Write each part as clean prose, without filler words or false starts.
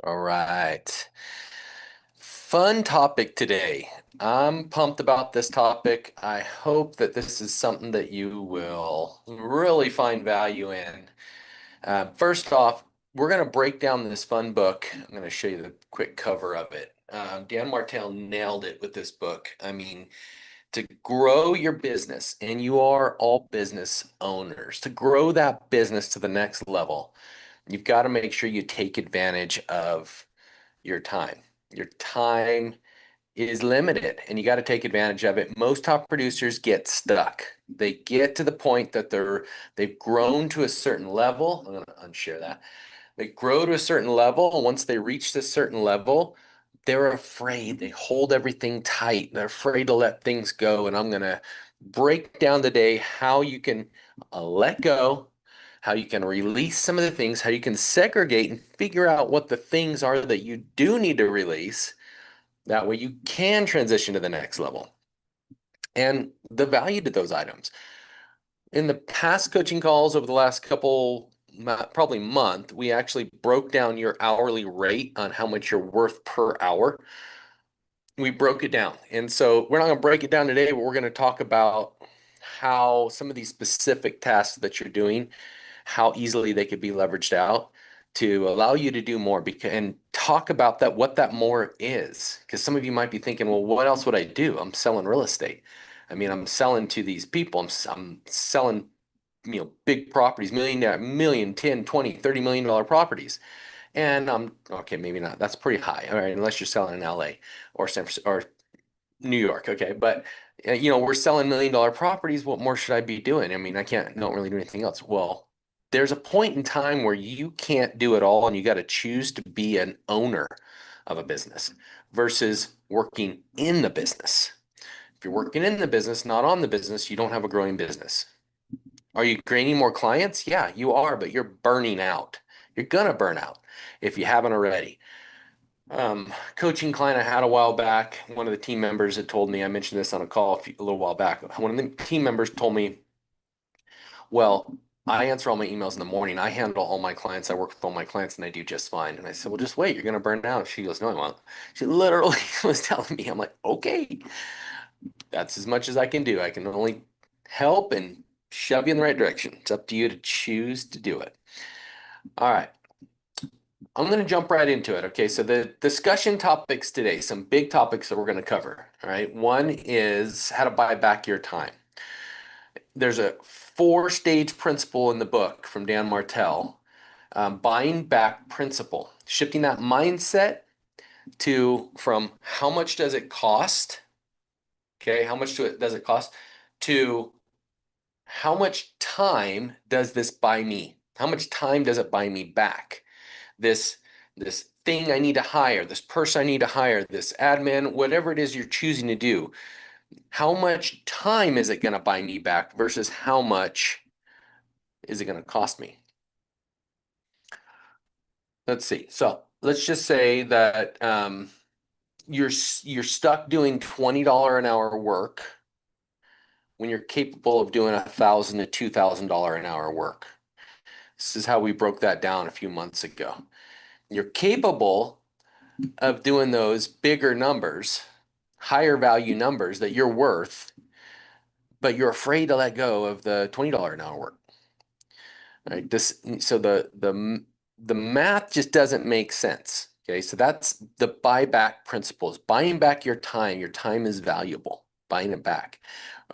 All right. Fun topic today. I'm pumped about this topic. I hope that this is something that you will really find value in. First off, we're going to break down this fun book. I'm going to show you the quick cover of it. Dan Martell nailed it with this book. I mean, to grow your business, and you are all business owners, to grow that business to the next level, you've got to make sure you take advantage of your time. Your time is limited and you got to take advantage of it. Most top producers get stuck. They get to the point that they've grown to a certain level. I'm going to unshare that. They grow to a certain level, and once they reach this certain level, they're afraid. They hold everything tight. They're afraid to let things go. And I'm going to break down today how you can let go, how you can release some of the things, how you can segregate and figure out what the things are that you do need to release. That way you can transition to the next level and the value to those items. In the past coaching calls over the last couple, probably month, we actually broke down your hourly rate on how much you're worth per hour. We broke it down. And so we're not going to break it down today, but we're going to talk about how some of these specific tasks that you're doing, how easily they could be leveraged out to allow you to do more, and talk about that, what that more is. Because some of you might be thinking, well, what else would I do? I'm selling real estate. I mean, I'm selling to these people. I'm selling, big properties, million, 10, 20, $30 million properties. And okay, maybe not. That's pretty high. All right, unless you're selling in LA or San Francisco or New York. Okay, but we're selling $1 million properties. What more should I be doing? I mean, I don't really do anything else. Well, there's a point in time where you can't do it all, and you got to choose to be an owner of a business versus working in the business. If you're working in the business, not on the business, you don't have a growing business. Are you gaining more clients? Yeah, you are, but you're burning out. You're gonna burn out if you haven't already. Coaching client I had a while back, one of the team members had told me, I mentioned this on a call a little while back. One of the team members told me, well, I answer all my emails in the morning. I handle all my clients. I work with all my clients and I do just fine. And I said, well, just wait, you're going to burn out. She goes, no, I won't. She literally was telling me, I'm like, okay, that's as much as I can do. I can only help and shove you in the right direction. It's up to you to choose to do it. All right. I'm going to jump right into it. Okay, so the discussion topics today, some big topics that we're going to cover. All right, one is how to buy back your time. There's a four-stage principle in the book from Dan Martell, buying back principle, shifting that mindset from how much does it cost? Okay, how much does it cost? To how much time does this buy me? How much time does it buy me back? this this thing I need to hire, this person I need to hire, this admin, whatever it is you're choosing to do, how much time is it going to buy me back versus how much is it going to cost me? Let's see. So let's just say that you're stuck doing $20 an hour work when you're capable of doing $1,000 to $2,000 an hour work. This is how we broke that down a few months ago. You're capable of doing those bigger numbers, higher value numbers that you're worth, but you're afraid to let go of the $20 an hour work. Right? The math just doesn't make sense. Okay, so that's the buyback principles. Buying back your time. Your time is valuable. Buying it back.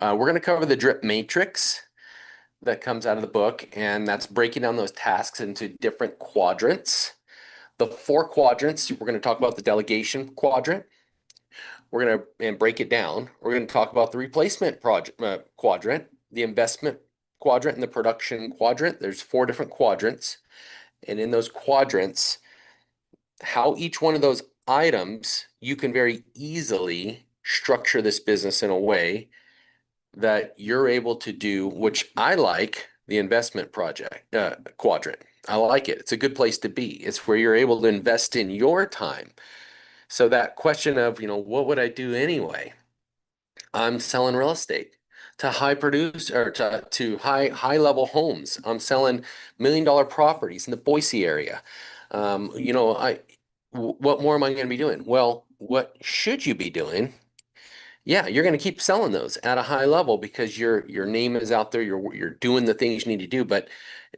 We're going to cover the drip matrix that comes out of the book, and that's breaking down those tasks into different quadrants. The four quadrants, we're going to talk about the delegation quadrant. We're going to break it down. We're going to talk about the replacement quadrant, the investment quadrant, and the production quadrant. There's four different quadrants. And in those quadrants, how each one of those items, you can very easily structure this business in a way that you're able to do, which I like, the investment quadrant. I like it. It's a good place to be. It's where you're able to invest in your time. So that question of, what would I do anyway? I'm selling real estate to high produce or to high level homes. I'm selling $1 million properties in the Boise area. I what more am I going to be doing? Well, what should you be doing? Yeah, you're going to keep selling those at a high level because your name is out there. You're doing the things you need to do. But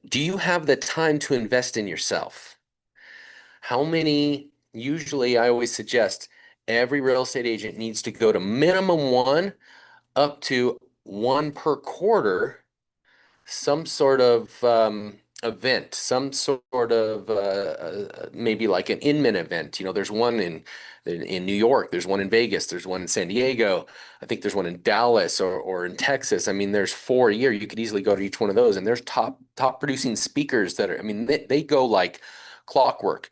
do you have the time to invest in yourself? How many? Usually, I always suggest every real estate agent needs to go to minimum one up to one per quarter, some sort of event, some sort of maybe like an Inman event. There's one in New York, there's one in Vegas, there's one in San Diego. I think there's one in Dallas or in Texas. I mean, there's 4 a year. You could easily go to each one of those, and there's top producing speakers that are. I mean, they go like clockwork.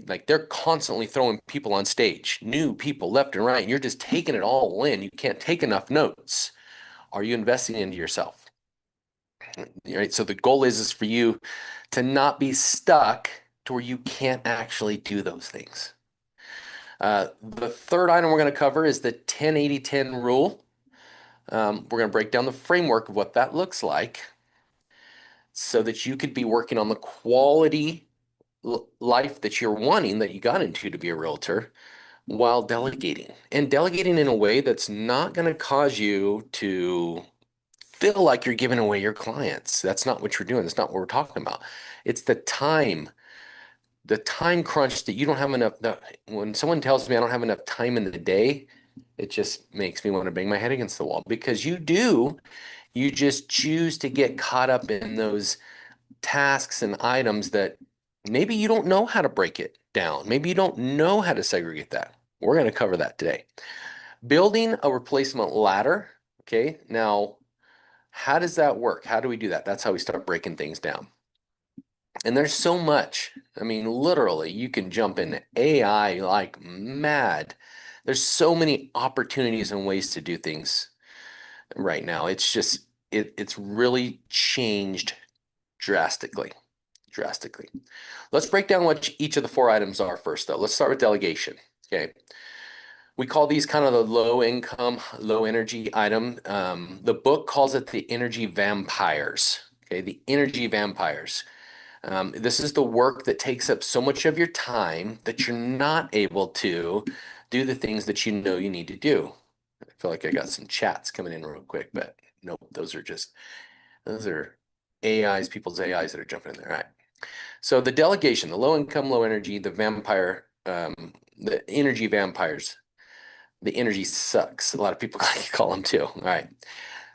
Like they're constantly throwing people on stage, new people left and right, and you're just taking it all in. You can't take enough notes. Are you investing into yourself? Right. So the goal is for you to not be stuck to where you can't actually do those things. The third item we're going to cover is the 10-80-10 rule. We're going to break down the framework of what that looks like so that you could be working on the quality life that you're wanting, that you got into to be a realtor, while delegating, and delegating in a way that's not going to cause you to feel like you're giving away your clients. That's not what you're doing. That's not what we're talking about. It's the time crunch that you don't have enough. When someone tells me I don't have enough time in the day, it just makes me want to bang my head against the wall, because you do. You just choose to get caught up in those tasks and items that maybe you don't know how to break it down. Maybe you don't know how to segregate that. We're going to cover that today. Building a replacement ladder. Okay. Now, how does that work? How do we do that? That's how we start breaking things down. And there's so much. I mean, literally, you can jump into AI like mad. There's so many opportunities and ways to do things right now. It's just, it's really changed drastically. Drastically. Let's break down what each of the 4 items are first, though. Let's start with delegation. Okay. We call these kind of the low income, low energy item. The book calls it the energy vampires. Okay, the energy vampires. This is the work that takes up so much of your time that you're not able to do the things that you know you need to do. I feel like I got some chats coming in real quick, but nope, those are AIs, people's AIs that are jumping in there. All right. So the delegation, the low income, low energy, the vampire, the energy vampires. The energy sucks. A lot of people call them too. All right.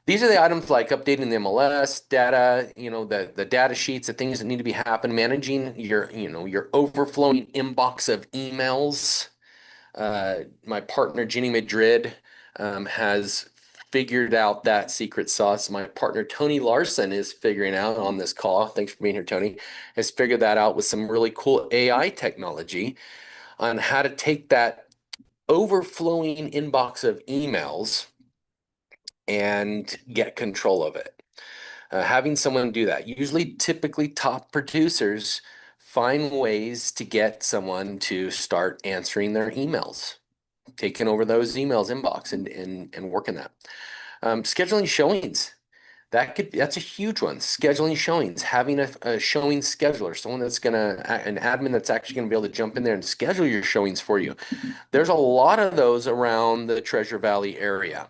These are the items like updating the MLS data, the data sheets, the things that need to be happening, managing your overflowing inbox of emails. My partner, Jenny Madrid, has figured out that secret sauce. My partner, Tony Larson, is figuring out on this call. Thanks for being here, Tony. Has figured that out with some really cool AI technology on how to take that overflowing inbox of emails and get control of it. Having someone do that, usually typically top producers find ways to get someone to start answering their emails, taking over those emails inbox and working that. Scheduling showings. That's a huge one. Scheduling showings, having a showing scheduler, someone an admin that's actually gonna be able to jump in there and schedule your showings for you. There's a lot of those around the Treasure Valley area.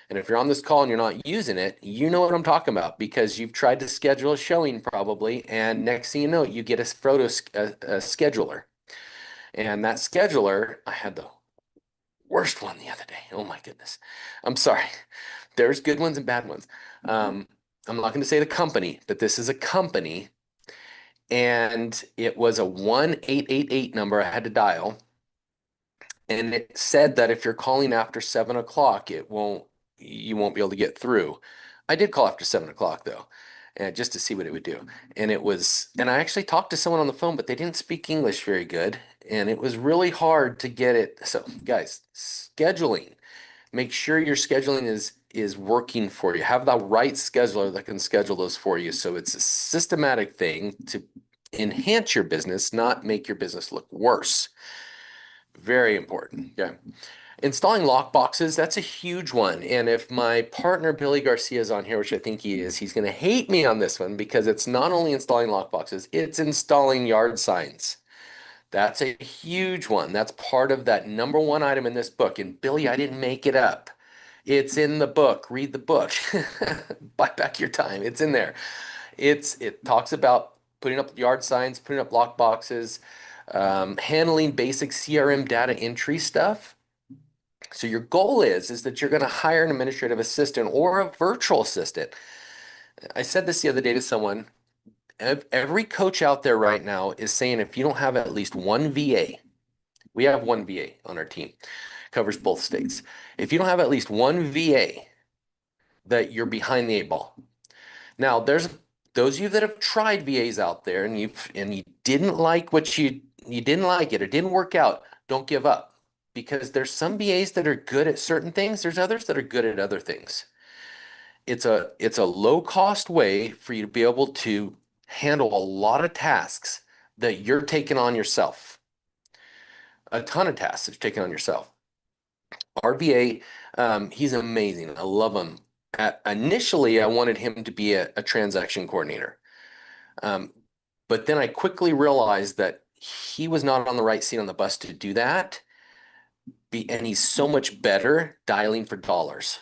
And if you're on this call and you're not using it, you know what I'm talking about, because you've tried to schedule a showing probably, and next thing you know, you get a scheduler. And that scheduler, I had the worst one the other day. Oh my goodness. I'm sorry. There's good ones and bad ones. I'm not going to say the company, but this is a company, and it was a 1-888 number I had to dial. And it said that if you're calling after 7 o'clock, you won't be able to get through. I did call after 7 o'clock though, and just to see what it would do. And I actually talked to someone on the phone, but they didn't speak English very good. And it was really hard to get it. So guys, scheduling, make sure your scheduling is working for you. Have the right scheduler that can schedule those for you. So it's a systematic thing to enhance your business, not make your business look worse. Very important. Yeah. Installing lock boxes, that's a huge one. And if my partner Billy Garcia is on here, which I think he is, he's going to hate me on this one, because it's not only installing lock boxes, it's installing yard signs. That's a huge one. That's part of that number one item in this book. And Billy, I didn't make it up. It's in the book. Read the book. Buy back your time. It's in there. It talks about putting up yard signs, putting up lock boxes, handling basic CRM data entry stuff. So your goal is that you're going to hire an administrative assistant or a virtual assistant. I said this the other day to someone. Every coach out there right now is saying if you don't have at least one VA, we have one VA on our team, covers both states. If you don't have at least one VA, that you're behind the eight ball. Now, there's those of you that have tried VAs out there and you didn't like you didn't like it, or didn't work out, don't give up. Because there's some VAs that are good at certain things, there's others that are good at other things. It's a low cost way for you to be able to handle a lot of tasks that you're taking on yourself. A ton of tasks that you're taking on yourself. RVA, he's amazing. I love him. Initially, I wanted him to be a transaction coordinator. Um, but then I quickly realized that he was not on the right seat on the bus to do that. And he's so much better dialing for dollars.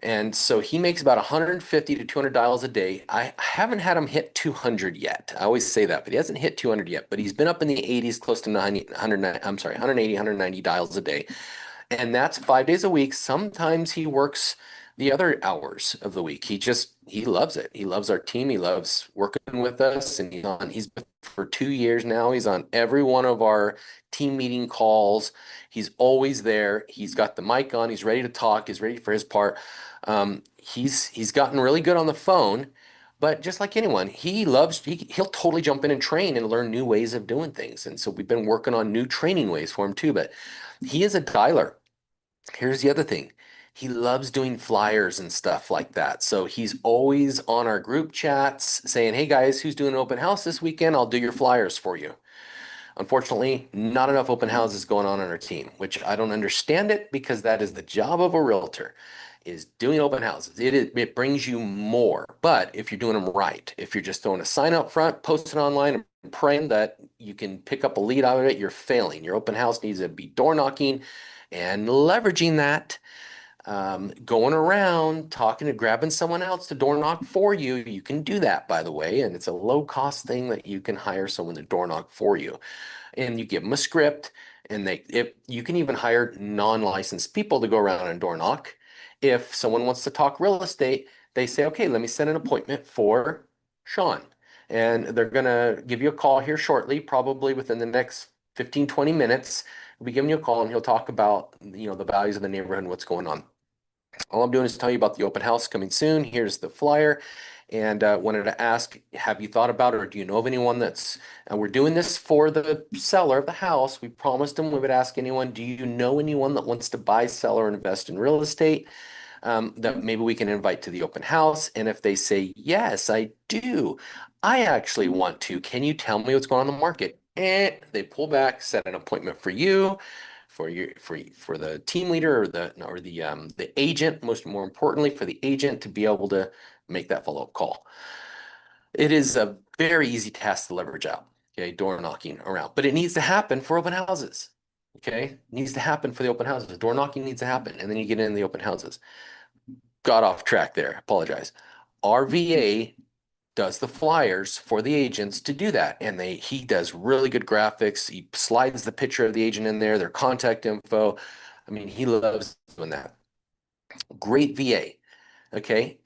And so he makes about 150 to 200 dials a day. I haven't had him hit 200 yet. I always say that, but he hasn't hit 200 yet. But he's been up in the 80s, close to 90, 100, I'm sorry, 180, 190 dials a day. And that's 5 days a week. Sometimes he works the other hours of the week. He loves it. He loves our team. He loves working with us. And he's been for 2 years now. He's on every one of our team meeting calls. He's always there. He's got the mic on. He's ready to talk. He's ready for his part. He's gotten really good on the phone, but just like anyone, he'll totally jump in and train and learn new ways of doing things. And so we've been working on new training ways for him too, but he is a dialer. Here's the other thing. He loves doing flyers and stuff like that. So he's always on our group chats saying, hey guys, who's doing an open house this weekend? I'll do your flyers for you. Unfortunately, not enough open houses going on our team, which I don't understand it, because that is the job of a realtor, is doing open houses. It brings you more. But if you're doing them right, if you're just throwing a sign up front, posting online, and praying that you can pick up a lead out of it, you're failing. Your open house needs to be door knocking and leveraging that, going around, talking to grabbing someone else to door knock for you. You can do that, by the way, and it's a low cost thing that you can hire someone to door knock for you. And you give them a script, and if you can even hire non-licensed people to go around and door knock. If someone wants to talk real estate, they say, okay, let me set an appointment for Sean. And they're going to give you a call here shortly, probably within the next 15, 20 minutes. We'll be giving you a call, and he'll talk about, the values of the neighborhood and what's going on. All I'm doing is tell you about the open house coming soon. Here's the flyer. And wanted to ask, have you thought about it, or do you know of anyone and we're doing this for the seller of the house. We promised them we would ask anyone, do you know anyone that wants to buy, sell, or invest in real estate, that maybe we can invite to the open house? And if they say, yes, I do, I actually want to, can you tell me what's going on in the market? And they pull back, set an appointment for you, for the team leader, or the agent, more importantly, for the agent to be able to make that follow-up call. It is a very easy task to leverage out, okay, door knocking around, but it needs to happen for open houses, okay? It needs to happen for the open houses. Door knocking needs to happen, and then you get in the open houses. Got off track there, apologize. RVA does the flyers for the agents to do that, and he does really good graphics. He slides the picture of the agent in there, their contact info. I mean, he loves doing that. Great VA, okay?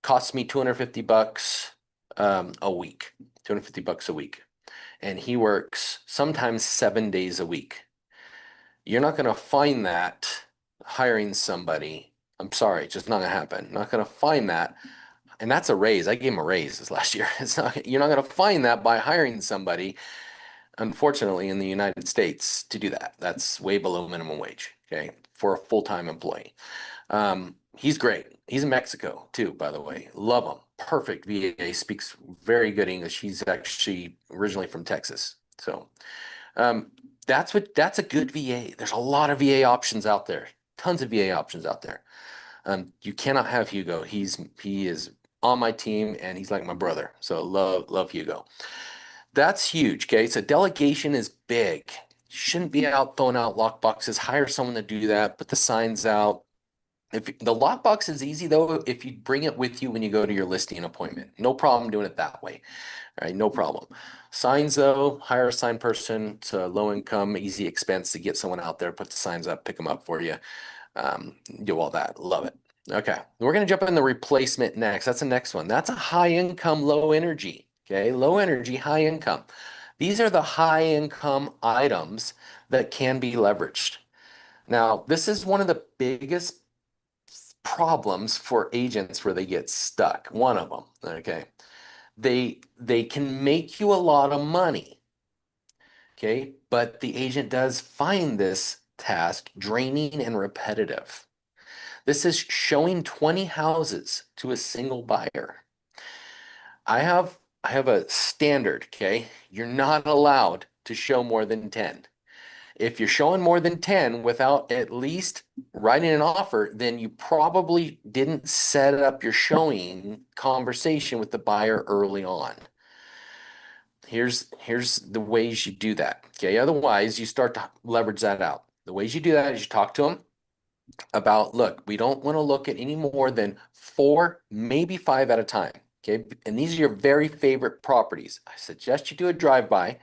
Costs me $250 a week, $250 a week. And he works sometimes 7 days a week. You're not going to find that hiring somebody. I'm sorry, it's just not going to happen. Not going to find that. And that's a raise. I gave him a raise this last year. You're not going to find that by hiring somebody, unfortunately, in the United States to do that. That's way below minimum wage, okay, for a full-time employee. He's great. He's in Mexico too, by the way. Love him. Perfect VA. Speaks very good English. He's actually originally from Texas. So that's a good VA. There's a lot of VA options out there. Tons of VA options out there. You cannot have Hugo. He is on my team, and he's like my brother. So love Hugo. That's huge. Okay. So delegation is big. You shouldn't be out throwing out lock boxes. Hire someone to do that. Put the signs out. If the lockbox is easy though, if you bring it with you when you go to your listing appointment, no problem doing it that way. All right, no problem. Signs though, hire a sign person. It's a low income, easy expense to get someone out there, put the signs up, pick them up for you. Do all that. Love it. Okay, we're gonna jump in the replacement next. That's the next one. That's a high income, low energy. Okay, low energy, high income. These are the high income items that can be leveraged. Now, this is one of the biggest problems for agents where they get stuck. One of them, okay? They can make you a lot of money, okay? But the agent does find this task draining and repetitive. This is showing 20 houses to a single buyer. I have a standard, okay? You're not allowed to show more than 10. If you're showing more than 10 without at least writing an offer, then you probably didn't set up your showing conversation with the buyer early on. Here's the ways you do that. Okay. Otherwise, you start to leverage that out. The ways you do that is you talk to them about, look, we don't want to look at any more than 4, maybe 5 at a time. Okay. And these are your very favorite properties. I suggest you do a drive-by.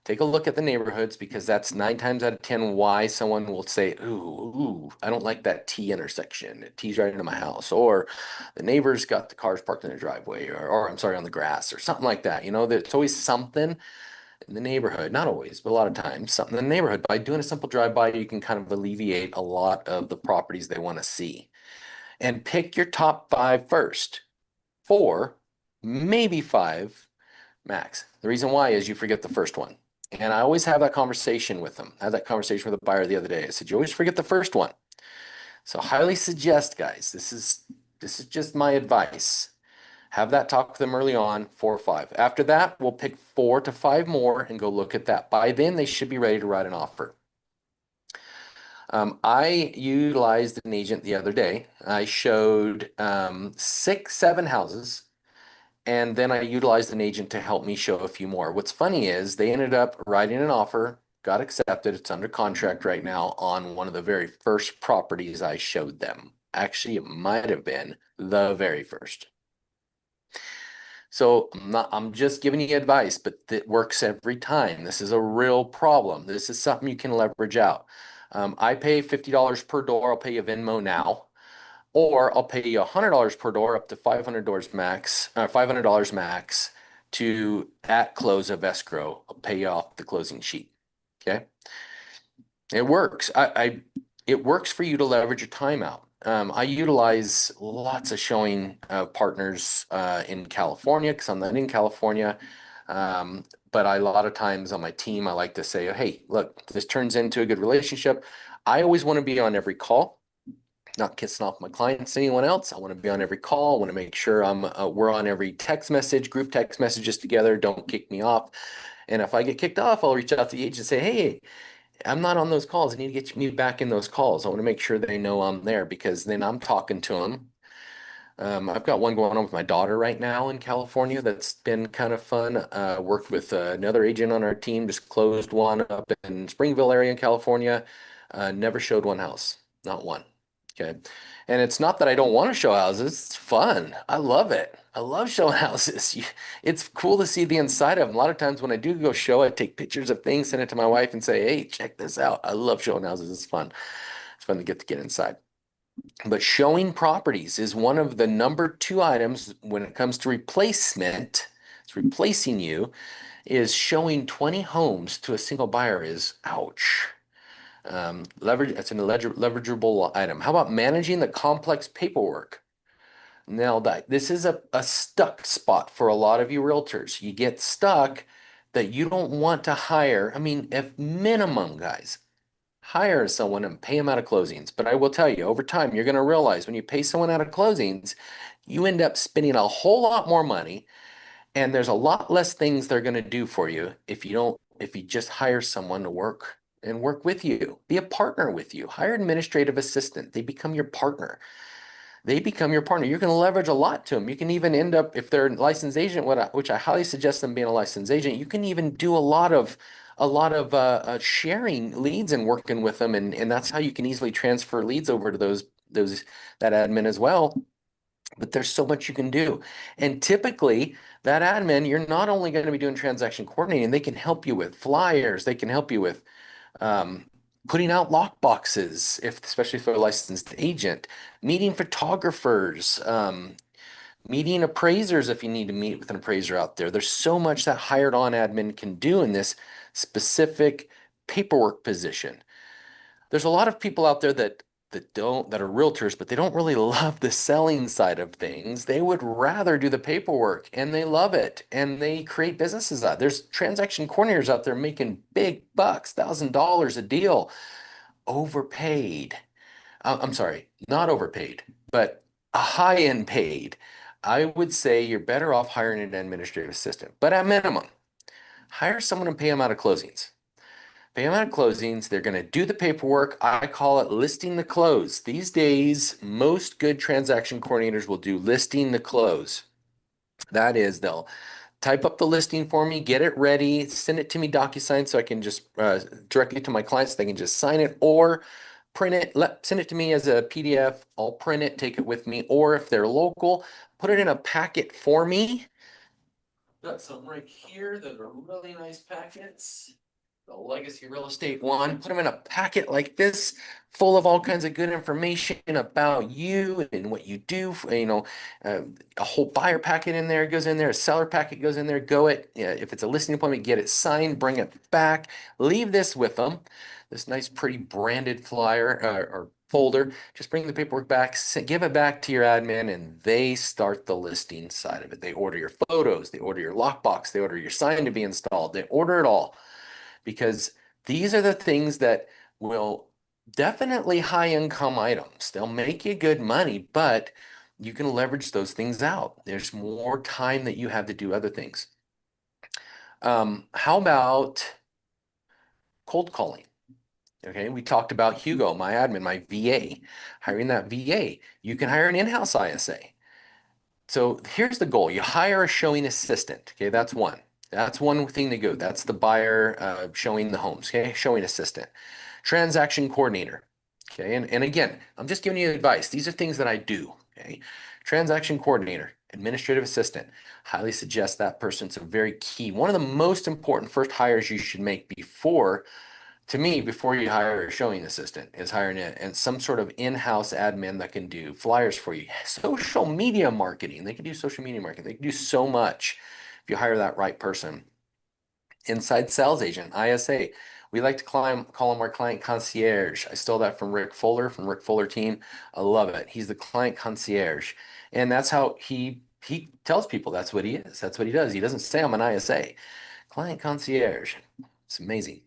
Take a look at the neighborhoods because that's 9 times out of 10 why someone will say, ooh, I don't like that T intersection. It T's right into my house. Or the neighbor's got the cars parked in their driveway, or I'm sorry, on the grass, or something like that. You know, there's always something in the neighborhood, not always, but a lot of times, something in the neighborhood. By doing a simple drive-by, you can kind of alleviate a lot of the properties they want to see. And pick your top 5 first. 4, maybe 5 max. The reason why is you forget the first one. And I always have that conversation with them. I had that conversation with a buyer the other day. I said, you always forget the first one. So highly suggest, guys, this is just my advice. Have that talk with them early on, 4 or 5. After that, we'll pick 4 to 5 more and go look at that. By then, they should be ready to write an offer. I utilized an agent the other day. I showed 6, 7 houses. And then I utilized an agent to help me show a few more. What's funny is they ended up writing an offer, got accepted. It's under contract right now on one of the very first properties I showed them. Actually, it might have been the very first. So I'm just giving you advice, but it works every time. This is a real problem. This is something you can leverage out. I pay $50 per door. I'll pay you Venmo now. Or I'll pay you $100 per door up to $500 max, $500 max to at close of escrow. I'll pay you off the closing sheet. Okay. It works. It works for you to leverage your time out. I utilize lots of showing partners in California because I'm not in California. But a lot of times on my team, I like to say, hey, look, this turns into a good relationship. I always want to be on every call, not kissing off my clients, anyone else. I want to be on every call. I want to make sure we're on every text message, group text messages together. Don't kick me off. And if I get kicked off, I'll reach out to the agent and say, hey, I'm not on those calls. I need to get me back in those calls. I want to make sure they know I'm there because then I'm talking to them. I've got one going on with my daughter right now in California that's been kind of fun. Worked with another agent on our team, just closed one up in Springville area in California. Never showed one house, not one. Okay. And it's not that I don't want to show houses. It's fun. I love it. I love showing houses. It's cool to see the inside of them. A lot of times when I do go show, I take pictures of things, send it to my wife and say, hey, check this out. I love showing houses. It's fun. It's fun to get inside. But showing properties is one of the number 2 items when it comes to replacement. It's replacing you, is showing 20 homes to a single buyer is ouch. It's an leverageable item. How about managing the complex paperwork? Now this is a stuck spot for a lot of you realtors. You get stuck that you don't want to hire. I mean, if minimum, guys, hire someone and pay them out of closings. But I will tell you, over time, you're going to realize when you pay someone out of closings, you end up spending a whole lot more money, and there's a lot less things they're going to do for you if you just hire someone to work and work with you, be a partner with you, hire an administrative assistant. They become your partner. they become your partner. You can leverage a lot to them. You can even end up, if they're a licensed agent, which I highly suggest them being a licensed agent, you can even do a lot of sharing leads and working with them, and that's how you can easily transfer leads over to those that admin as well. But there's so much you can do. And typically, that admin, you're not only going to be doing transaction coordinating, they can help you with flyers, they can help you with um, putting out lock boxes, especially if they're a licensed agent, meeting photographers, meeting appraisers if you need to meet with an appraiser out there. There's so much that hired on admin can do in this specific paperwork position. There's a lot of people out there that are realtors, but they don't really love the selling side of things. They would rather do the paperwork and they love it and they create businesses out. There's transaction coordinators out there making big bucks, $1,000 a deal, overpaid. I'm sorry, not overpaid, but a high-end paid. I would say you're better off hiring an administrative assistant, but at minimum, hire someone and pay them out of closings. Pay them out of closings. They're going to do the paperwork. I call it listing the close. These days, most good transaction coordinators will do listing the close. That is, they'll type up the listing for me, get it ready, send it to me DocuSign so I can just directly to my clients. They can just sign it or print it, send it to me as a PDF. I'll print it, take it with me. Or if they're local, put it in a packet for me. Got some right here that are really nice packets. The Legacy Real Estate one, put them in a packet like this, full of all kinds of good information about you and what you do. Uh, a whole buyer packet in there goes in there, a seller packet goes in there. If it's a listing appointment, get it signed, bring it back, leave this with them. This nice, pretty branded flyer or folder. Just bring the paperwork back, give it back to your admin, and they start the listing side of it. They order your photos, they order your lockbox, they order your sign to be installed, they order it all because these are the things that will definitely high income items. They'll make you good money, but you can leverage those things out. There's more time that you have to do other things. How about cold calling? Okay, we talked about Hugo, my admin, my VA, hiring that VA. You can hire an in-house ISA. So here's the goal. You hire a showing assistant. Okay, that's one. That's one thing to go. That's the buyer showing the homes. Okay, showing assistant. Transaction coordinator. Okay, and again, I'm just giving you advice. These are things that I do. Okay, transaction coordinator, administrative assistant. Highly suggest that person. It's a very key. One of the most important first hires you should make before you hire a showing assistant is hiring it and some sort of in-house admin that can do flyers for you. Social media marketing. They can do social media marketing. They can do so much if you hire that right person. Inside sales agent, ISA. We like to call him our client concierge. I stole that from Rick Fuller, from Rick Fuller team. I love it. He's the client concierge. And that's how he tells people that's what he is. That's what he does. He doesn't say I'm an ISA. Client concierge. It's amazing.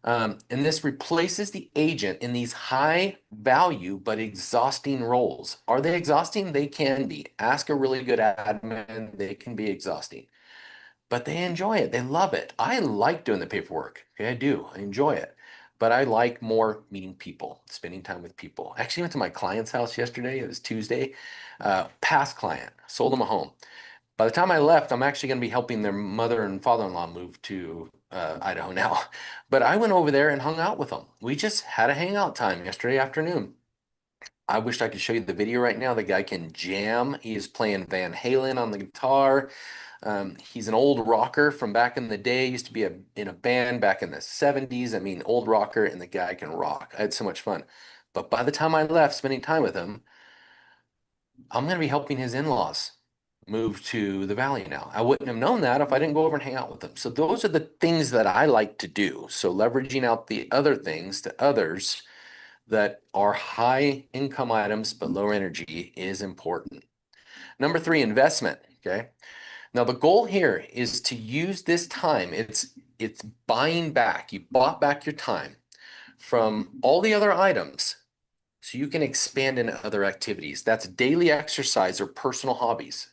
And this replaces the agent in these high value but exhausting roles. Are they exhausting? They can be. Ask a really good admin, they can be exhausting, but they enjoy it. They love it. I like doing the paperwork. Okay, I do. I enjoy it. But I like more meeting people, spending time with people. I actually went to my client's house yesterday. It was Tuesday. Past client, sold them a home. By the time I left, I'm actually going to be helping their mother and father-in-law move to Idaho now. But I went over there and hung out with them. We just had a hangout time yesterday afternoon. I wish I could show you the video right now. The guy can jam. He is playing Van Halen on the guitar. He's an old rocker from back in the day. Used to be in a band back in the 70s. I mean, old rocker, and the guy can rock. I had so much fun. But by the time I left, spending time with him, I'm going to be helping his in-laws move to the valley now. I wouldn't have known that if I didn't go over and hang out with them. So those are the things that I like to do. So leveraging out the other things to others that are high income items but low energy is important. Number three, investment. Okay. Now the goal here is to use this time. It's buying back. You bought back your time from all the other items so you can expand into other activities. That's daily exercise or personal hobbies.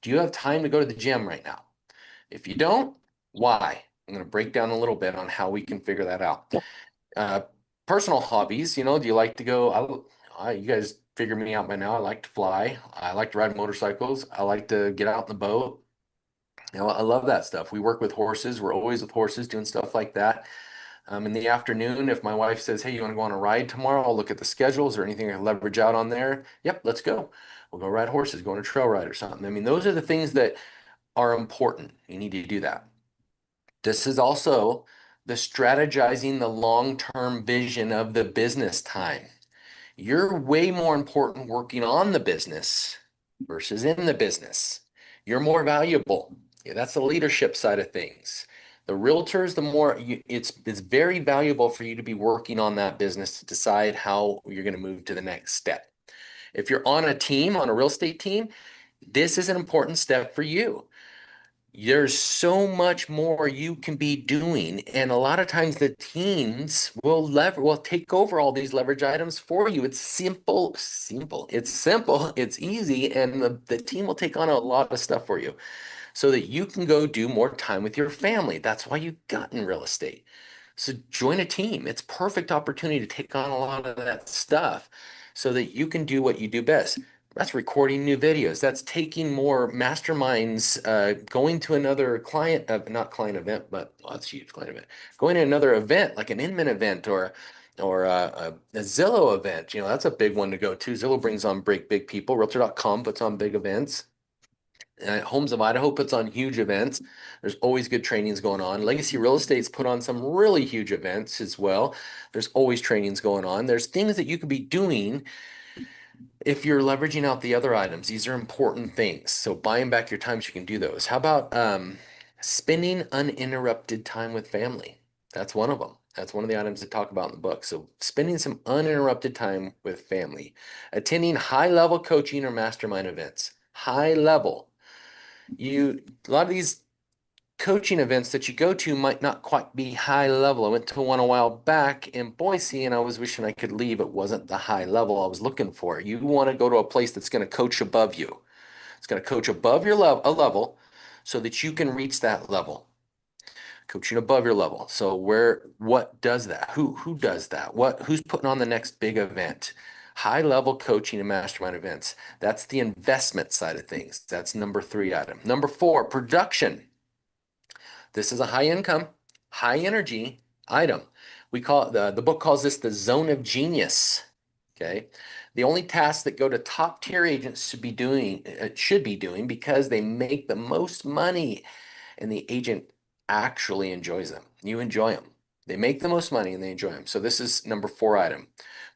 Do you have time to go to the gym right now? If you don't, why? I'm going to break down a little bit on how we can figure that out. Uh, Personal hobbies, do you like to go? You guys figure me out by now. I like to fly. I like to ride motorcycles. I like to get out in the boat. I love that stuff. We work with horses. We're always with horses doing stuff like that. In the afternoon, if my wife says, "Hey, you want to go on a ride tomorrow?" I'll look at the schedules or anything I can leverage out on there. Yep, let's go. We'll go ride horses, go on a trail ride or something. I mean, those are the things that are important. You need to do that. This is also the strategizing the long-term vision of the business time. You're way more important working on the business versus in the business. You're more valuable. Yeah, that's the leadership side of things. The realtors, the more it's very valuable for you to be working on that business to decide how you're going to move to the next step. If you're on a team, on a real estate team, this is an important step for you. There's so much more you can be doing, and a lot of times the teams will take over all these leverage items for you. It's simple. It's simple, it's easy, and the team will take on a lot of stuff for you so that you can go do more time with your family. That's why you got in real estate. So join a team. It's perfect opportunity to take on a lot of that stuff so that you can do what you do best. That's recording new videos. That's taking more masterminds, going to another client, not client event, but well, that's a huge client event. Going to another event like an Inman event or a Zillow event. That's a big one to go to. Zillow brings on big people. Realtor.com puts on big events. Homes of Idaho puts on huge events. There's always good trainings going on. Legacy Real Estate's put on some really huge events as well. There's always trainings going on. There's things that you could be doing if you're leveraging out the other items. These are important things. So buying back your time so you can do those. How about spending uninterrupted time with family? That's one of them. That's one of the items that talk about in the book. So spending some uninterrupted time with family, attending high-level coaching or mastermind events. High level. A lot of these coaching events that you go to might not quite be high level. I went to one a while back in Boise and I was wishing I could leave. It wasn't the high level I was looking for. You want to go to a place that's going to coach above you. It's going to coach above your level so that you can reach that level. Coaching above your level. So what does that? Who does that? Who's putting on the next big event? High level coaching and mastermind events. That's the investment side of things. That's number 3 item. Number 4, production. This is a high income, high energy item. The book calls this the zone of genius. Okay. The only tasks that go to top tier agents should be doing because they make the most money and the agent actually enjoys them. You enjoy them. They make the most money and they enjoy them. So this is number 4 item,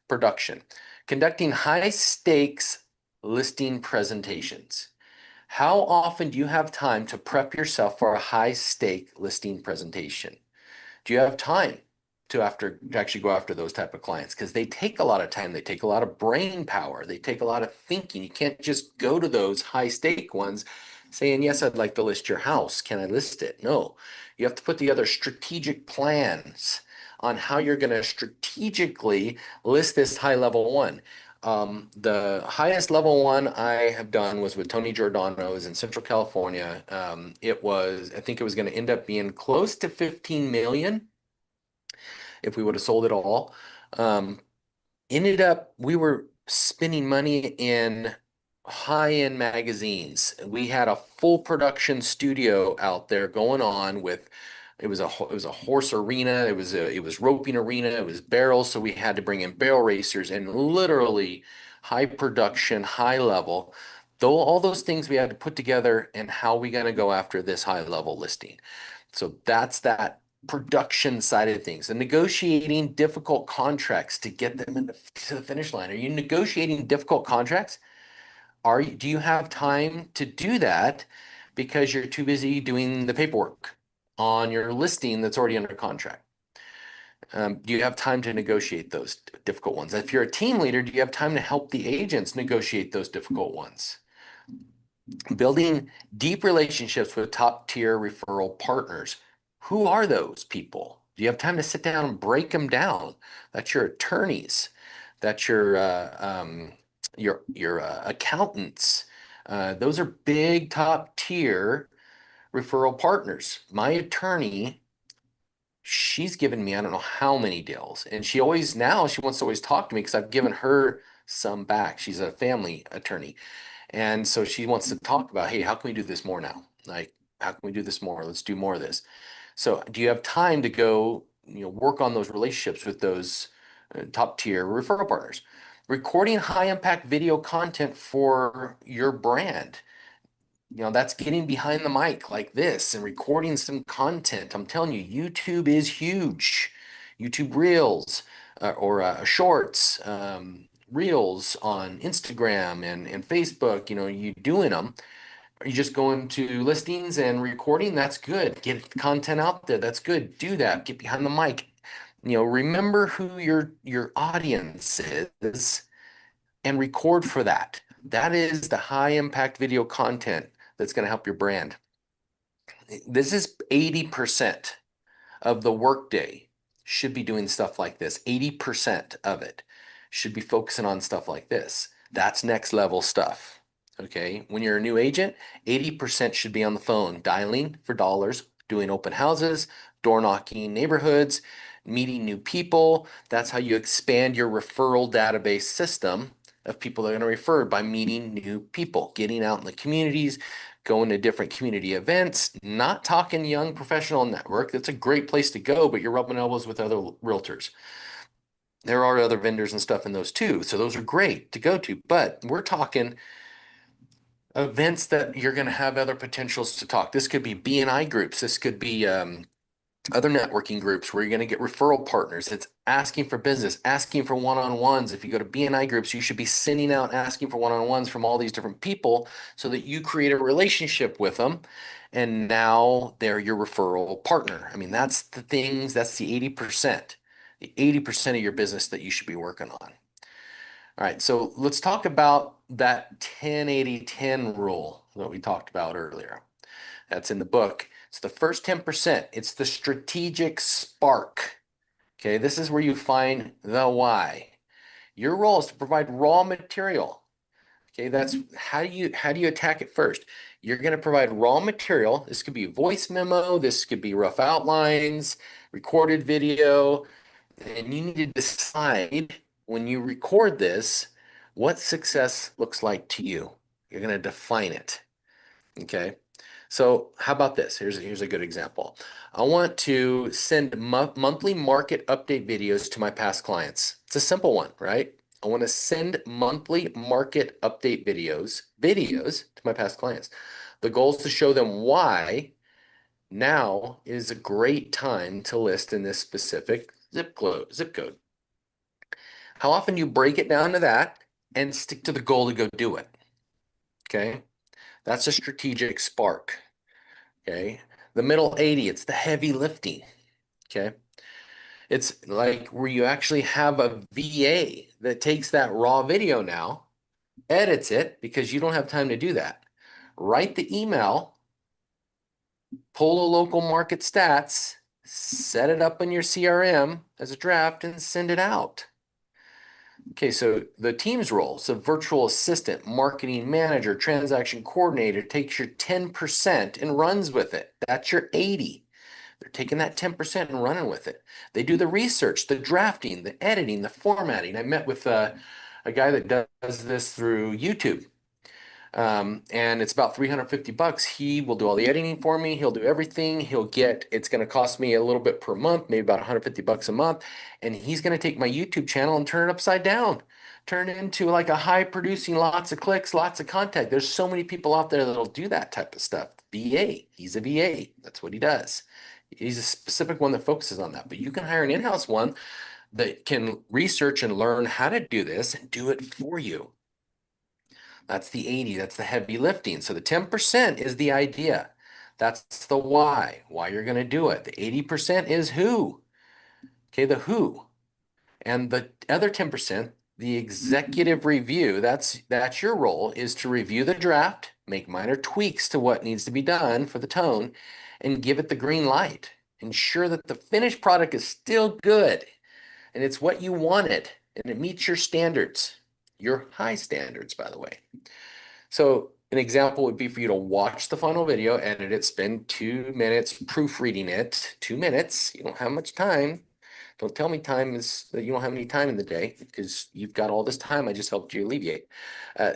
production. Conducting high stakes listing presentations. How often do you have time to prep yourself for a high stake listing presentation? Do you have time to actually go after those type of clients? Because they take a lot of time, they take a lot of brain power, they take a lot of thinking. You can't just go to those high stake ones saying, "Yes, I'd like to list your house. Can I list it?" No, you have to put together strategic plans on how you're going to strategically list this high level one. The highest level one I have done was with Tony Giordano. It was in Central California. I think it was going to end up being close to 15 million if we would have sold it all. Um, we were spending money in high-end magazines. We had a full production studio out there going on with it was a horse arena, it was roping arena, it was barrels, so we had to bring in barrel racers and literally high production, high level. Though all those things we had to put together and how we going to go after this high level listing. So that's that production side of things and negotiating difficult contracts to get them to the finish line. Are you negotiating difficult contracts? Do you have time to do that because you're too busy doing the paperwork on your listing that's already under contract? Do you have time to negotiate those difficult ones? If you're a team leader, do you have time to help the agents negotiate those difficult ones? Building deep relationships with top tier referral partners. Who are those people? Do you have time to sit down and break them down? That's your attorneys. That's your accountants. Those are big top tier referral partners. My attorney, she's given me I don't know how many deals, and she wants to always talk to me because I've given her some back. She's a family attorney. And so she wants to talk about, hey, how can we do this more now? Like, how can we do this more? Let's do more of this. So do you have time to go, work on those relationships with those top tier referral partners? Recording high impact video content for your brand. That's getting behind the mic like this and recording some content. I'm telling you, YouTube is huge. YouTube Reels or Shorts, Reels on Instagram and Facebook, you doing them. Are you just going to listings and recording? That's good. Get content out there. That's good. Do that. Get behind the mic. Remember who your audience is and record for that. That is the high impact video content that's going to help your brand. This is 80% of the workday should be doing stuff like this. 80% of it should be focusing on stuff like this. That's next level stuff. Okay. When you're a new agent, 80% should be on the phone, dialing for dollars, doing open houses, door knocking neighborhoods, meeting new people. That's how you expand your referral database system of people that are going to refer by meeting new people, getting out in the communities, going to different community events, not talking young professional network. That's a great place to go, but you're rubbing elbows with other realtors. There are other vendors and stuff in those too. So those are great to go to, but we're talking events that you're going to have other potentials to talk. This could be BNI groups. This could be other networking groups where you're going to get referral partners. It's asking for business, asking for one-on-ones. If you go to BNI groups, you should be sending out asking for one-on-ones from all these different people so that you create a relationship with them. And now they're your referral partner. I mean, that's the things, that's the 80%, the 80% of your business that you should be working on. All right, so let's talk about that 10-80-10 rule that we talked about earlier. That's in the book. It's the first 10%. It's the strategic spark. Okay, this is where you find the why. Your role is to provide raw material. Okay, that's how do you attack it first? You're going to provide raw material. This could be a voice memo, this could be rough outlines, recorded video, and you need to decide when you record this what success looks like to you. You're going to define it. Okay. So how about this? Here's a good example. I want to send monthly market update videos to my past clients. It's a simple one, right? I want to send monthly market update videos to my past clients. The goal is to show them why now is a great time to list in this specific zip code. How often you break it down to that and stick to the goal to go do it. Okay. That's a strategic spark. Okay. The middle 80, it's the heavy lifting. Okay. It's like where you actually have a VA that takes that raw video now, edits it because you don't have time to do that. Write the email, pull a local market stats, set it up in your CRM as a draft and send it out. Okay, so the team's role, so virtual assistant, marketing manager, transaction coordinator takes your 10% and runs with it. That's your 80. They're taking that 10% and running with it. They do the research, the drafting, the editing, the formatting. I met with a guy that does this through YouTube. And it's about 350 bucks. He will do all the editing for me. He'll do everything. It's going to cost me a little bit per month, maybe about 150 bucks a month. And he's going to take my YouTube channel and turn it upside down, turn it into like a high producing, lots of clicks, lots of content. There's so many people out there that'll do that type of stuff. VA, he's a VA. That's what he does. He's a specific one that focuses on that, but you can hire an in-house one that can research and learn how to do this and do it for you. That's the 80, that's the heavy lifting. So the 10% is the idea. That's the why you're going to do it. The 80% is who. Okay, the who. And the other 10%, the executive review, that's your role, is to review the draft, make minor tweaks to what needs to be done for the tone, and give it the green light. Ensure that the finished product is still good and it's what you wanted and it meets your standards, your high standards, by the way. So an example would be for you to watch the final video, edit it, spend 2 minutes proofreading it, 2 minutes. You don't have much time. Don't tell me time is that you don't have any time in the day because you've got all this time I just helped you alleviate.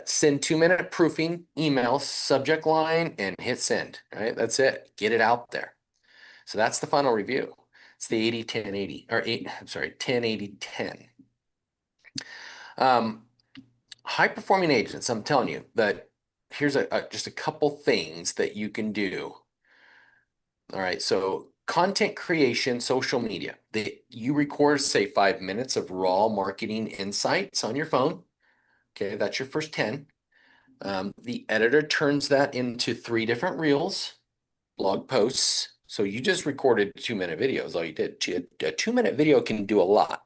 Send 2-minute proofing email, subject line, and hit send. Right, that's it. Get it out there. So that's the final review. It's the 80-10-80 or I'm sorry, 10-80-10. High performing agents, I'm telling you that here's just a couple things that you can do. All right, so content creation, social media. You record, say, 5 minutes of raw marketing insights on your phone. Okay, that's your first 10. The editor turns that into 3 different reels, blog posts. So you just recorded 2-minute videos. All you did. A 2-minute video can do a lot.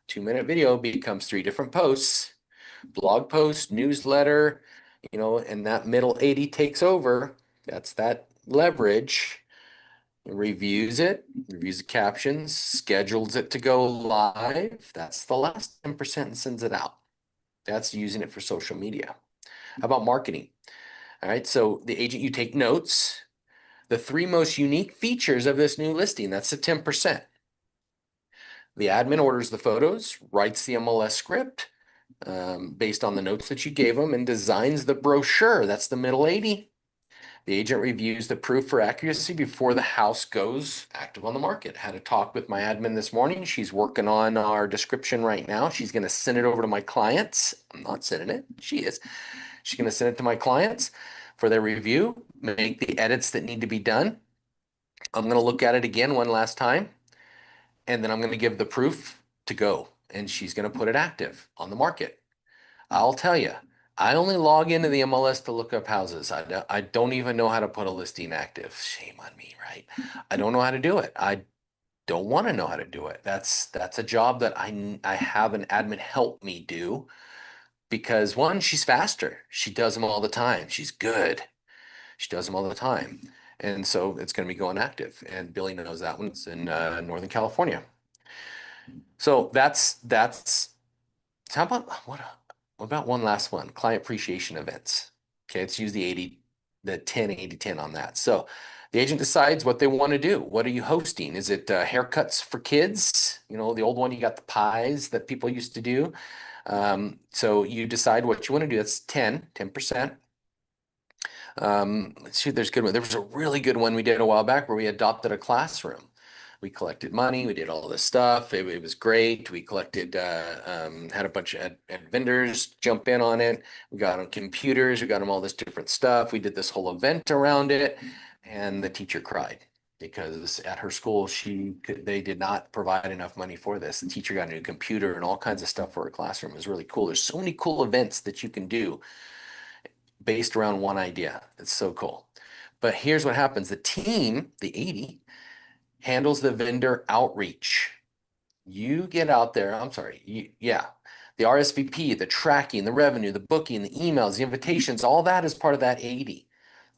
2-minute video becomes 3 different posts, blog post, newsletter, and that middle 80 takes over. That's that leverage. Reviews it, reviews the captions, schedules it to go live. That's the last 10% and sends it out. That's using it for social media. How about marketing? All right, so the agent, you take notes. The 3 most unique features of this new listing, that's the 10%. The admin orders the photos, writes the MLS script based on the notes that you gave them, and designs the brochure. That's the middle 80. The agent reviews the proof for accuracy before the house goes active on the market. I had a talk with my admin this morning. She's working on our description right now. She's going to send it over to my clients. I'm not sending it. She is. She's going to send it to my clients for their review, make the edits that need to be done. I'm going to look at it again one last time, and then I'm going to give the proof to go, and she's going to put it active on the market. I'll tell you, I only log into the MLS to look up houses. I don't even know how to put a listing active. Shame on me, right? I don't know how to do it. I don't want to know how to do it. That's a job that I have an admin help me do because one, she's faster. She does them all the time. She's good. She does them all the time. And so it's going to be going active. And Billy knows that one. It's in Northern California. So that's how about what about one last one? Client appreciation events. Okay, let's use the 10-80-10 on that. So the agent decides what they want to do. What are you hosting? Is it haircuts for kids? The old one, you got the pies that people used to do. So you decide what you want to do. That's 10%. Let's see, there's good one. There was a really good one we did a while back where we adopted a classroom. We collected money. We did all this stuff. It was great. We collected, had a bunch of vendors jump in on it. We got on computers. We got them all this different stuff. We did this whole event around it, and the teacher cried because at her school they did not provide enough money for this. The teacher got a new computer and all kinds of stuff for her classroom. It was really cool. There's so many cool events that you can do based around one idea. It's so cool. But here's what happens. The team, the 80, handles the vendor outreach. You get out there, I'm sorry, the RSVP, the tracking, the revenue, the booking, the emails, the invitations, all that is part of that 80.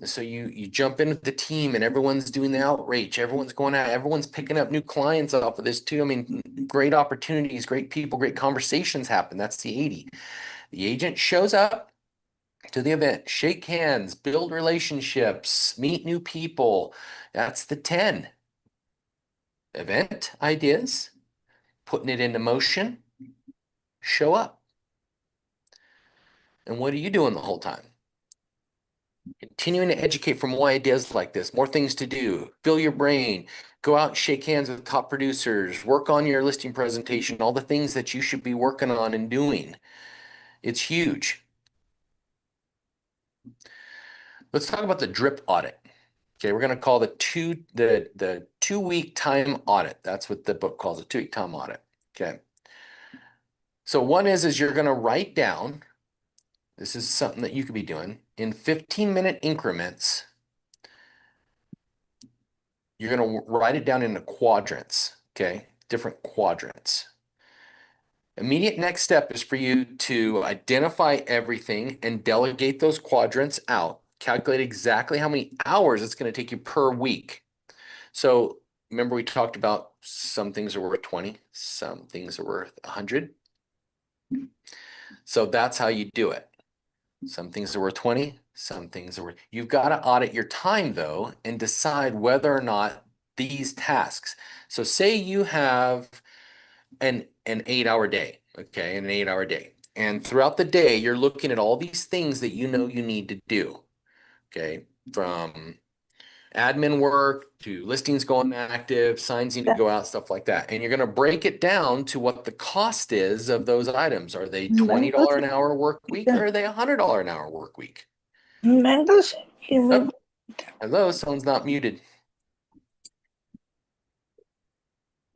So you jump in with the team and everyone's doing the outreach. Everyone's going out. Everyone's picking up new clients off of this too. I mean, great opportunities, great people, great conversations happen. That's the 80. The agent shows up to the event, shake hands, build relationships, meet new people. That's the 10. Event ideas, putting it into motion, show up. And what are you doing the whole time? Continuing to educate for more ideas like this, more things to do, fill your brain, go out and shake hands with top producers, work on your listing presentation, all the things that you should be working on and doing. It's huge. Let's talk about the drip audit. Okay, we're going to call the 2-week time audit. That's what the book calls it, 2-week time audit. Okay. So one is you're going to write down, this is something that you could be doing, in 15-minute increments. You're going to write it down into quadrants, okay? Different quadrants. Immediate next step is for you to identify everything and delegate those quadrants out. Calculate exactly how many hours it's going to take you per week. So remember we talked about some things are worth 20, some things are worth 100. So that's how you do it. Some things are worth 20, some things are worth. You've got to audit your time though and decide whether or not these tasks. So say you have an 8 hour day. Okay, an 8 hour day. And throughout the day, you're looking at all these things that you know you need to do. Okay, from admin work to listings going active, signs need to go out, stuff like that. And you're going to break it down to what the cost is of those items. Are they $20 an hour work week or are they $100 an hour work week? Oh, hello, someone's not muted.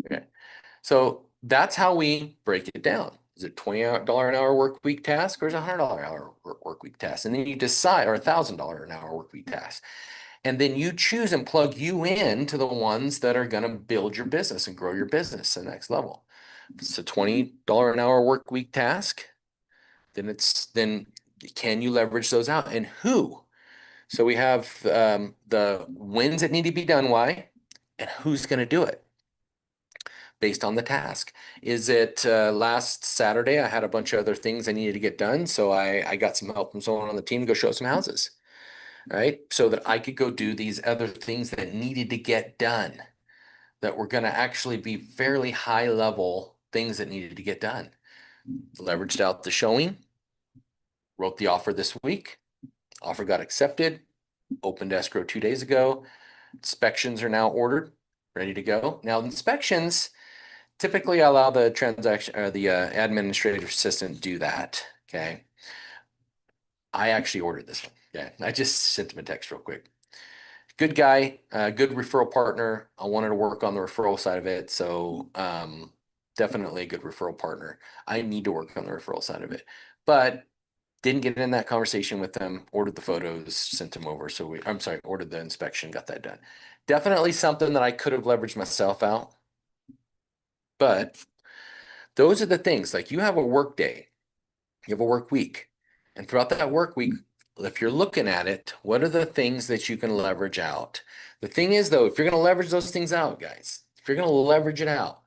Okay. So that's how we break it down. Is it $20 an hour work week task or is it $100 an hour work week task? And then you decide, or $1,000 an hour work week task. And then you choose and plug you in to the ones that are going to build your business and grow your business to the next level. If it's a $20 an hour work week task, then can you leverage those out and who? So we have the wins that need to be done, why, and who's going to do it based on the task. Is it last Saturday? I had a bunch of other things I needed to get done. So I got some help from someone on the team to go show some houses, right? So that I could go do these other things that needed to get done that were going to actually be fairly high level things that needed to get done. Leveraged out the showing, wrote the offer this week. Offer got accepted, opened escrow 2 days ago. Inspections are now ordered, ready to go. Now, inspections typically allow the transaction or the administrative assistant to do that. Okay. I actually ordered this one. Yeah. I just sent him a text real quick. Good guy, good referral partner. I wanted to work on the referral side of it. So definitely a good referral partner. I need to work on the referral side of it, but didn't get in that conversation with them, ordered the photos, sent them over. So I'm sorry, ordered the inspection, got that done. Definitely something that I could have leveraged myself out. But those are the things, like you have a work day, you have a work week. And throughout that work week, if you're looking at it, what are the things that you can leverage out? The thing is, though, if you're going to leverage those things out, guys, if you're going to leverage it out,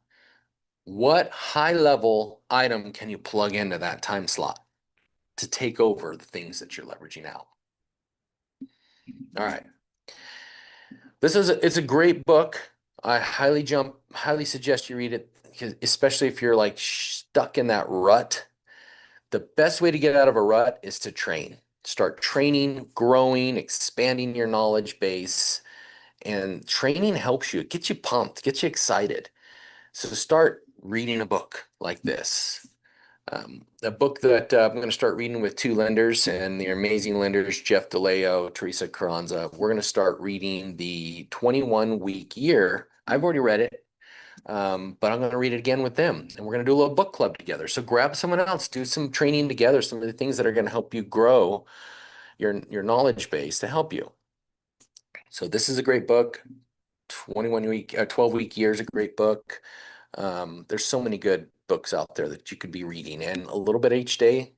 what high level item can you plug into that time slot to take over the things that you're leveraging out? All right. It's a great book. I highly suggest you read it, because especially if you're like stuck in that rut. The best way to get out of a rut is to train. Start training, growing, expanding your knowledge base. And training helps you. It gets you pumped, gets you excited. So start reading a book like this. A book that I'm going to start reading with two lenders, and the amazing lenders, Jeff DeLeo, Teresa Carranza. We're going to start reading the 21-week year. I've already read it, but I'm going to read it again with them, and we're going to do a little book club together. So grab someone else, do some training together, some of the things that are going to help you grow your knowledge base to help you. So this is a great book. 12-week year is a great book. There's so many good books out there that you could be reading, and a little bit each day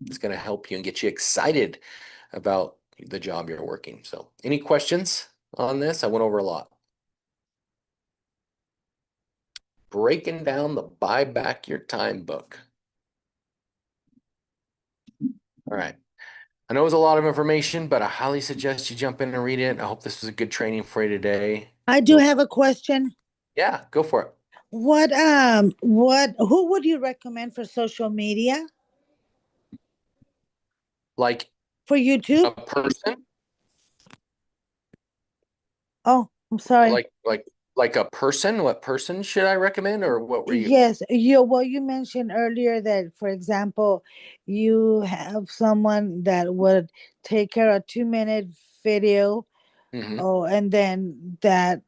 is going to help you and get you excited about the job you're working. So any questions on this? I went over a lot. Breaking down the Buy Back Your Time book. All right. I know it was a lot of information, but I highly suggest you jump in and read it. I hope this was a good training for you today. I do have a question. Yeah, go for it. Who would you recommend for social media? Like For YouTube? a person? Oh, I'm sorry. Like a person? What person should I recommend, or what were you? Yes, you mentioned earlier that, for example, you have someone that would take care of 2 minute video. Mhm. Oh, and then that,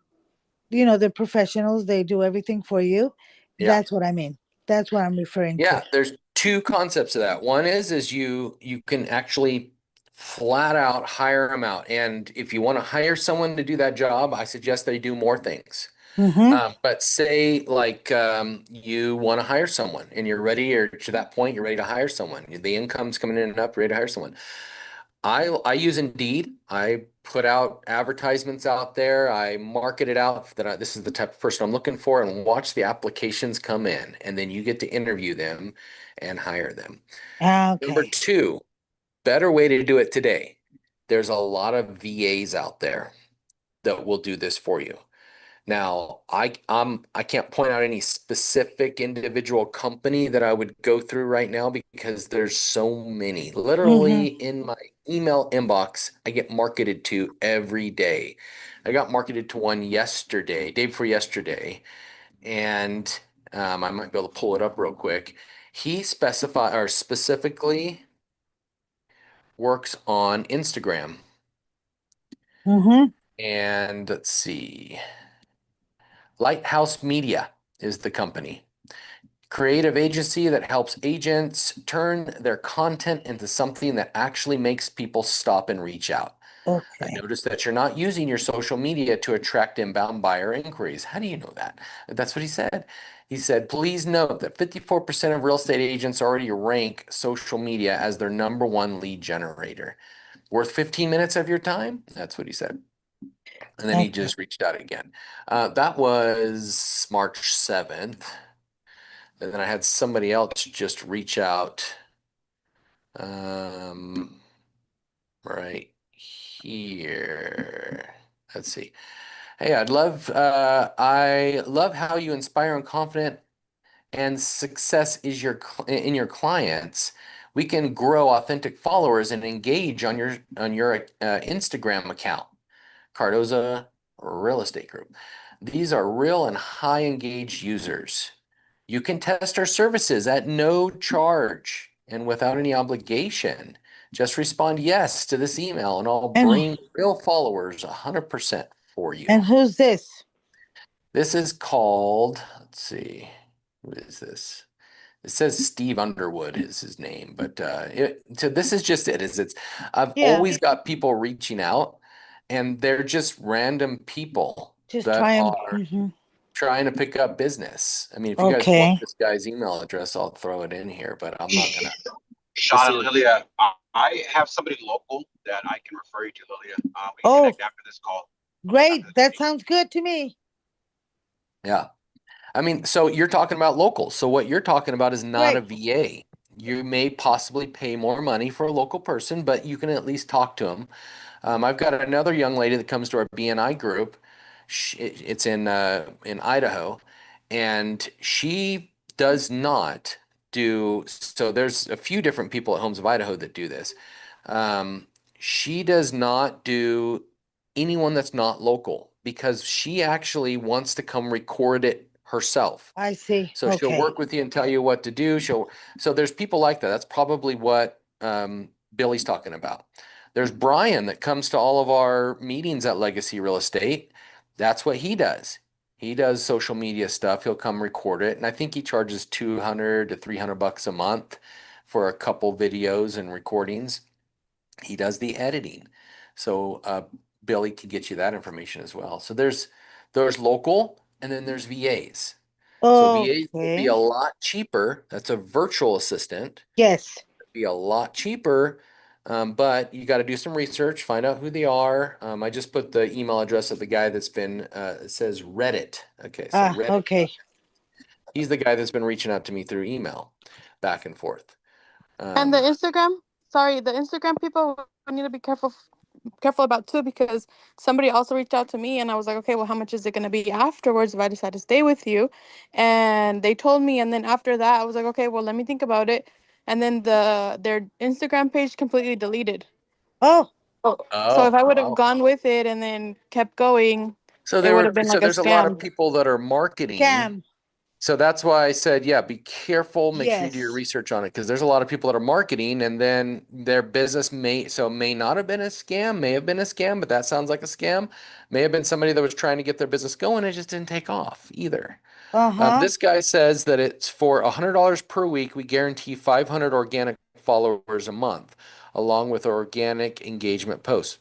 the professionals, they do everything for you. Yeah. That's what I mean. That's what I'm referring to. Yeah, there's two concepts of that. One is you can actually flat out hire them out. And if you want to hire someone to do that job, I suggest they do more things. Mm-hmm. But say like you want to hire someone and you're ready, or to that point, you're ready to hire someone. The income's coming in enough, ready to hire someone. I use Indeed. I put out advertisements out there. I market it out that this is the type of person I'm looking for, and watch the applications come in, and then you get to interview them and hire them. Number Okay. two, better way to do it today. There's a lot of VAs out there that will do this for you. Now, I can't point out any specific individual company that I would go through right now because there's so many. Mm-hmm. Literally in my email inbox, I get marketed to every day. I got marketed to one yesterday, day before yesterday, and I might be able to pull it up real quick. He specifically works on Instagram. Mm-hmm. And let's see, Lighthouse Media is the company. Creative agency that helps agents turn their content into something that actually makes people stop and reach out. I Okay. noticed that you're not using your social media to attract inbound buyer inquiries. How do you know that? That's what he said. He said, please note that 54% of real estate agents already rank social media as their number one lead generator. Worth 15 minutes of your time? That's what he said. And then he Okay. just reached out again. That was March 7th. And then I had somebody else just reach out um, right here. Let's see. Hey, I love how you inspire and confident and success is in your clients. We can grow authentic followers and engage on your Instagram account. Cardoza Real Estate Group. These are real and high engaged users. You can test our services at no charge and without any obligation. Just respond yes to this email and I'll And bring real followers 100% for you. and who's this? This is called, let's see, who is this? It says Steve Underwood is his name, but so this is just it. Is it's I've Yeah, always got people reaching out, and they're just random people just that try him. are Mm-hmm. trying to pick up business. I mean, if you guys want Okay. this guy's email address, I'll throw it in here, but I'm not gonna. This Sean and is Lilia, I have somebody local that I can refer you to, Lilia. We can Oh, connect after this call, after great. the That meeting. sounds good to me. yeah. I mean, so you're talking about local. So what you're talking about is not a Great. VA. You may possibly pay more money for a local person, but you can at least talk to them. I've got another young lady that comes to our BNI group. It's in Idaho, and she does not do. So there's a few different people at Homes of Idaho that do this. Um, she does not do anyone that's not local because she actually wants to come record it herself. I see. So she'll Okay. work with you and tell you what to do. So there's people like that. That's probably what Billy's talking about. There's Brian that comes to all of our meetings at Legacy Real Estate. That's what he does. He does social media stuff. He'll come record it. And I think he charges 200 to 300 bucks a month for a couple videos and recordings. He does the editing. So Billy can get you that information as well. So there's local and then there's VAs. So VAs will be a Okay. lot cheaper. That's a virtual assistant. Yes. Be a lot cheaper, but you got to do some research, find out who they are. I just put the email address of the guy that's been, it says Reddit. Okay, so Ah, Reddit, okay. he's the guy that's been reaching out to me through email back and forth. And the Um, Instagram, sorry, the Instagram people we need to be careful about too, because somebody also reached out to me and I was like, okay, well, how much is it going to be afterwards if I decide to stay with you? And they told me, and then after that, I was like, okay, well, let me think about it. And then their Instagram page completely deleted. Oh, Oh, so if oh, I would have wow. gone with it and then kept going, So it there would were, have been so like a there's a lot of scam. people that are marketing. scam. So that's why I said, yeah, be careful. Make sure you do your Yes. research on it because there's a lot of people that are marketing and then their business may not have been a scam, may have been a scam, but that sounds like a scam. May have been somebody that was trying to get their business going. It just didn't take off either. Uh-huh. This guy says that it's for $100 per week. We guarantee 500 organic followers a month, along with organic engagement posts.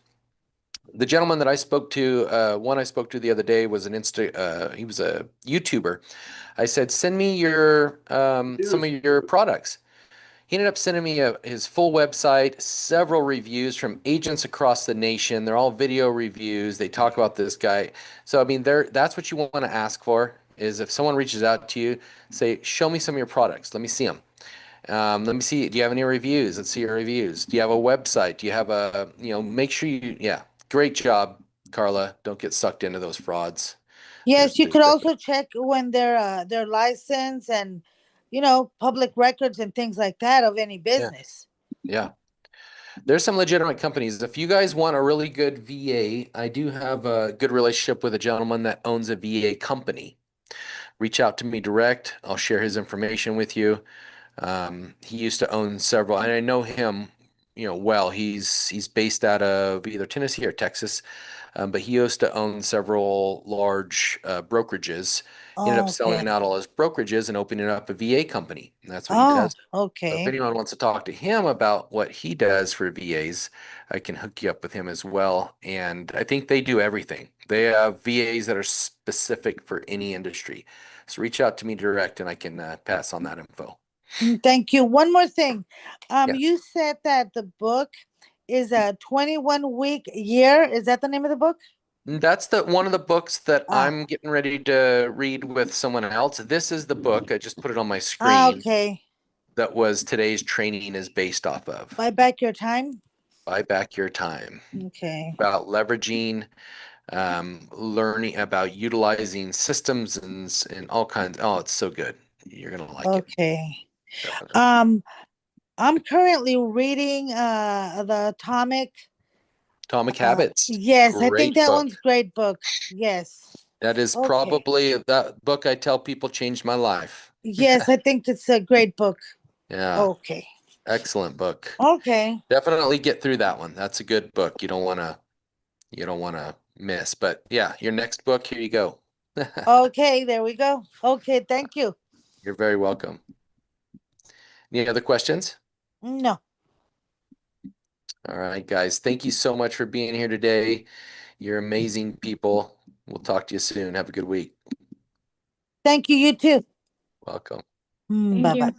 The gentleman that I spoke to, one I spoke to the other day was he was a YouTuber. I said, send me your some of your products. He ended up sending me his full website, several reviews from agents across the nation. They're all video reviews. They talk about this guy. So I mean, that's what you want to ask for is if someone reaches out to you, say, show me some of your products. Let me see them. Let me see. Do you have any reviews? Let's see your reviews. Do you have a website? Do you have make sure yeah, great job, Carla. Don't get sucked into those frauds. Yes, you there's could different- also check when their license and public records and things like that of any business. Yeah. There's some legitimate companies. If you guys want a really good VA, I do have a good relationship with a gentleman that owns a VA company. Reach out to me direct. I'll share his information with you. He used to own several, and I know him, well. He's based out of either Tennessee or Texas, but he used to own several large brokerages. He ended up Oh, selling okay. out all his brokerages and opening up a VA company. And that's what he Oh, does. So if okay. anyone wants to talk to him about what he does for VAs, I can hook you up with him as well. And I think they do everything. They have VAs that are specific for any industry. So reach out to me direct and I can pass on that info. Thank you. One more thing. Yeah. You said that the book is a 21-week year. Is that the name of the book? That's one of the books that Ah. I'm getting ready to read with someone else. This is the book. I just put it on my screen. Okay. That was today's training is based off of. Buy Back Your Time. Buy Back Your Time. Okay. About leveraging, learning about utilizing systems and all kinds. Oh, it's so good. You're gonna like it. Okay. Definitely. I'm currently reading the Atomic Habits. Yes, I think Great that book. one's great book. Yes. That is Okay. probably that book I tell people changed my life. Yes, I think it's a great book. Yeah. Okay. Excellent book. Okay. Definitely get through that one. That's a good book. You don't want to miss. But yeah, your next book, here you go. Okay, there we go. Okay, thank you. You're very welcome. Any other questions? No. All right, guys. Thank you so much for being here today. You're amazing people. We'll talk to you soon. Have a good week. Thank you, you too. Welcome. Thank Bye-bye. you.